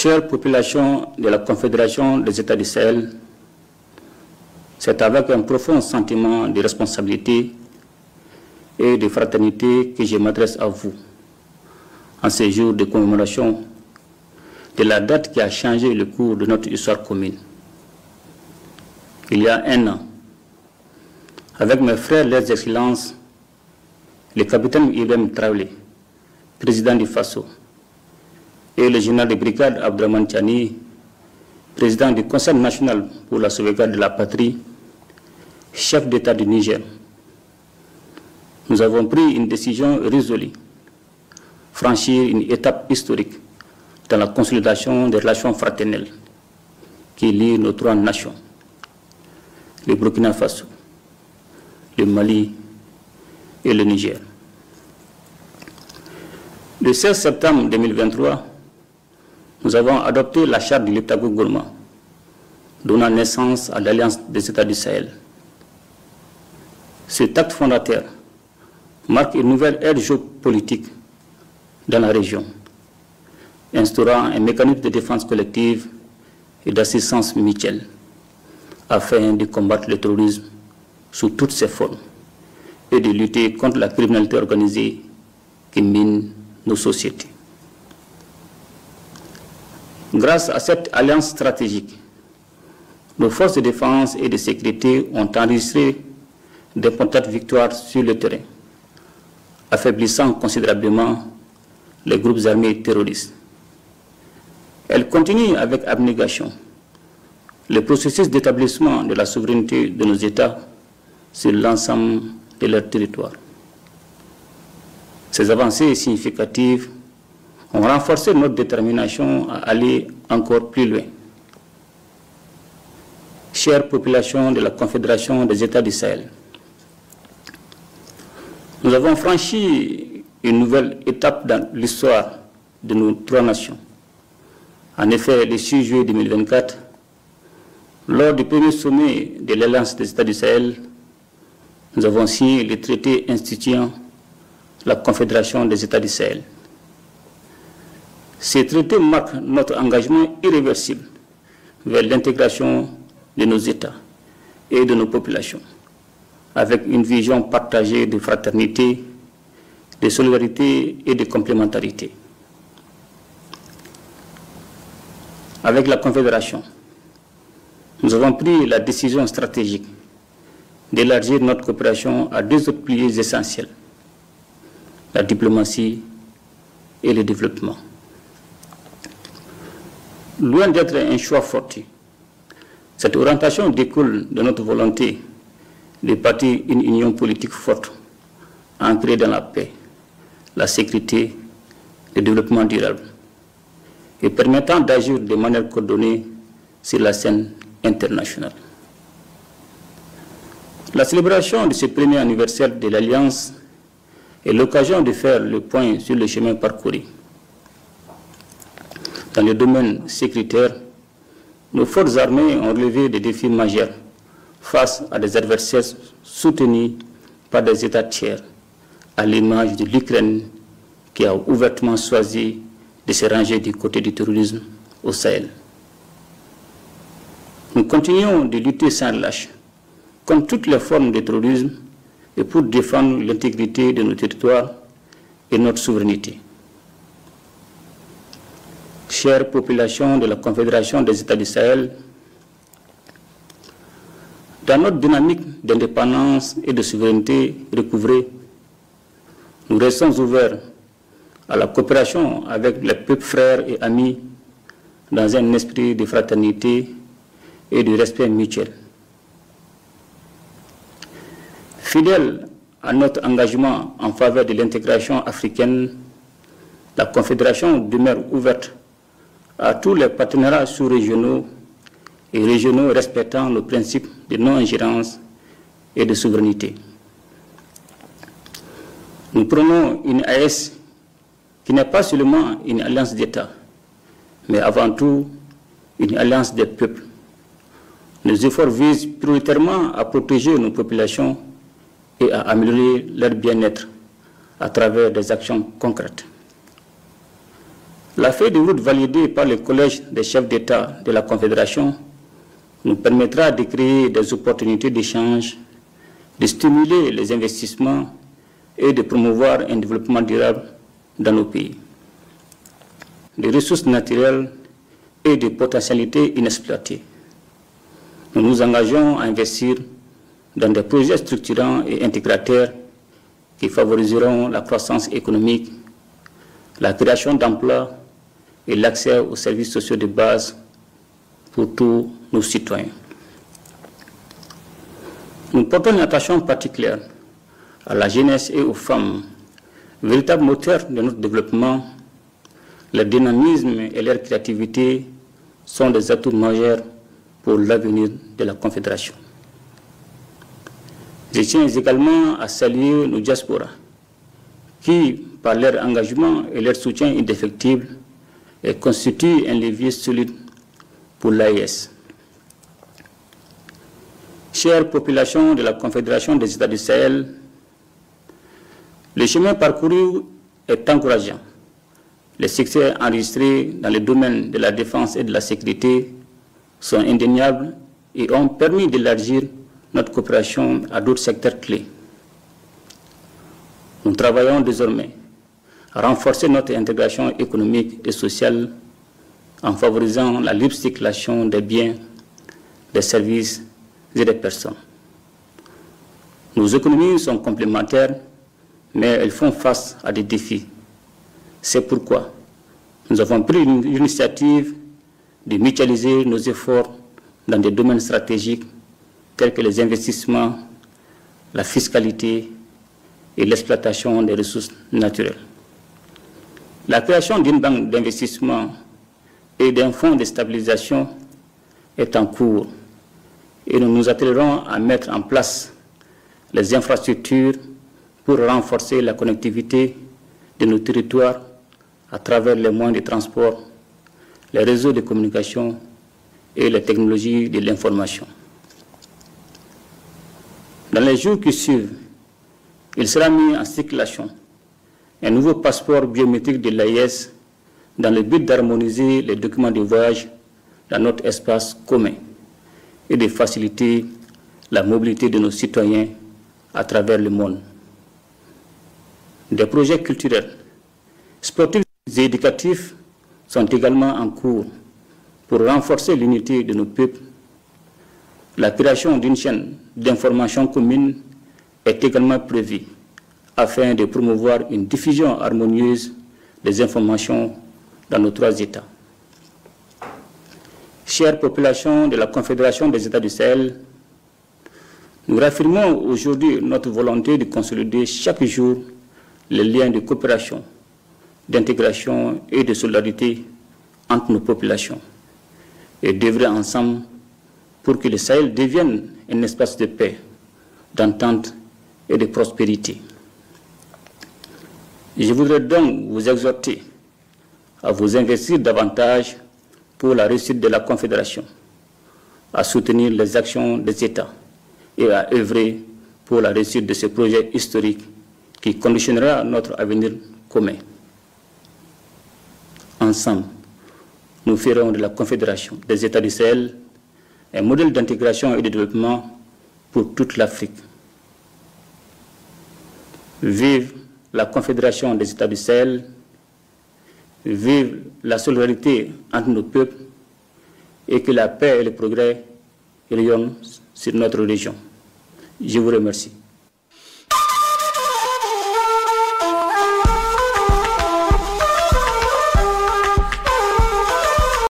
Chère population de la Confédération des États du Sahel, c'est avec un profond sentiment de responsabilité et de fraternité que je m'adresse à vous en ces jours de commémoration de la date qui a changé le cours de notre histoire commune. Il y a un an, avec mes frères, leurs excellences, le capitaine Ibrahim Traoré, président du FASO, et le général de brigade Abdraman Tiani, président du Conseil national pour la sauvegarde de la patrie, chef d'État du Niger, nous avons pris une décision résolue, franchir une étape historique dans la consolidation des relations fraternelles qui lient nos trois nations, le Burkina Faso, le Mali et le Niger. Le 16 septembre 2023, nous avons adopté la charte de l'État-Gourma, donnant naissance à l'Alliance des États du Sahel. Cet acte fondateur marque une nouvelle ère géopolitique dans la région, instaurant un mécanisme de défense collective et d'assistance mutuelle afin de combattre le terrorisme sous toutes ses formes et de lutter contre la criminalité organisée qui mine nos sociétés. Grâce à cette alliance stratégique, nos forces de défense et de sécurité ont enregistré d'importantes victoires sur le terrain, affaiblissant considérablement les groupes armés terroristes. Elles continuent avec abnégation le processus d'établissement de la souveraineté de nos États sur l'ensemble de leur territoire. Ces avancées significatives ont renforcé notre détermination à aller encore plus loin. Chère population de la Confédération des États du Sahel, nous avons franchi une nouvelle étape dans l'histoire de nos trois nations. En effet, le 6 juillet 2024, lors du premier sommet de l'Alliance des États du Sahel, nous avons signé le traité instituant la Confédération des États du Sahel. Ces traités marquent notre engagement irréversible vers l'intégration de nos États et de nos populations, avec une vision partagée de fraternité, de solidarité et de complémentarité. Avec la Confédération, nous avons pris la décision stratégique d'élargir notre coopération à deux autres piliers essentiels, la diplomatie et le développement. Loin d'être un choix fortuit, cette orientation découle de notre volonté de bâtir une union politique forte, ancrée dans la paix, la sécurité, le développement durable, et permettant d'agir de manière coordonnée sur la scène internationale. La célébration de ce premier anniversaire de l'Alliance est l'occasion de faire le point sur le chemin parcouru. Dans le domaine sécuritaire, nos forces armées ont relevé des défis majeurs face à des adversaires soutenus par des États tiers, à l'image de l'Ukraine qui a ouvertement choisi de se ranger du côté du terrorisme au Sahel. Nous continuons de lutter sans relâche contre toutes les formes de terrorisme et pour défendre l'intégrité de nos territoires et notre souveraineté. Chère population de la Confédération des États du Sahel, dans notre dynamique d'indépendance et de souveraineté recouvrée, nous restons ouverts à la coopération avec les peuples frères et amis dans un esprit de fraternité et de respect mutuel. Fidèle à notre engagement en faveur de l'intégration africaine, la Confédération demeure ouverte à tous les partenariats sous-régionaux et régionaux respectant le principe de non-ingérence et de souveraineté. Nous prenons une AES qui n'est pas seulement une alliance d'États, mais avant tout une alliance des peuples. Nos efforts visent prioritairement à protéger nos populations et à améliorer leur bien-être à travers des actions concrètes. La feuille de route validée par le Collège des chefs d'État de la Confédération nous permettra de créer des opportunités d'échange, de stimuler les investissements et de promouvoir un développement durable dans nos pays. Des ressources naturelles et des potentialités inexploitées. Nous nous engageons à investir dans des projets structurants et intégrateurs qui favoriseront la croissance économique, la création d'emplois et l'accès aux services sociaux de base pour tous nos citoyens. Nous portons une attention particulière à la jeunesse et aux femmes, véritables moteurs de notre développement. Leur dynamisme et leur créativité sont des atouts majeurs pour l'avenir de la Confédération. Je tiens également à saluer nos diasporas qui, par leur engagement et leur soutien indéfectible, constituent un levier solide pour l'AES. Chère population de la Confédération des États du Sahel, le chemin parcouru est encourageant. Les succès enregistrés dans le domaine de la défense et de la sécurité sont indéniables et ont permis d'élargir notre coopération à d'autres secteurs clés. Nous travaillons désormais à renforcer notre intégration économique et sociale en favorisant la libre circulation des biens, des services et des personnes. Nos économies sont complémentaires, mais elles font face à des défis. C'est pourquoi nous avons pris l'initiative de mutualiser nos efforts dans des domaines stratégiques tels que les investissements, la fiscalité et l'exploitation des ressources naturelles. La création d'une banque d'investissement et d'un fonds de stabilisation est en cours et nous nous attellerons à mettre en place les infrastructures pour renforcer la connectivité de nos territoires à travers les moyens de transport, les réseaux de communication et les technologies de l'information. Dans les jours qui suivent, il sera mis en circulation un nouveau passeport biométrique de l'AES dans le but d'harmoniser les documents de voyage dans notre espace commun et de faciliter la mobilité de nos citoyens à travers le monde. Des projets culturels, sportifs et éducatifs sont également en cours pour renforcer l'unité de nos peuples. La création d'une chaîne d'information commune est également prévue afin de promouvoir une diffusion harmonieuse des informations dans nos trois États. Chère population de la Confédération des États du Sahel, nous réaffirmons aujourd'hui notre volonté de consolider chaque jour les liens de coopération, d'intégration et de solidarité entre nos populations et d'œuvrer ensemble pour que le Sahel devienne un espace de paix, d'entente et de prospérité. Je voudrais donc vous exhorter à vous investir davantage pour la réussite de la Confédération, à soutenir les actions des États et à œuvrer pour la réussite de ce projet historique qui conditionnera notre avenir commun. Ensemble, nous ferons de la Confédération des États du Sahel un modèle d'intégration et de développement pour toute l'Afrique. Vive la Confédération des États du Sahel, vive la solidarité entre nos peuples et que la paix et le progrès rayonnent sur notre région. Je vous remercie.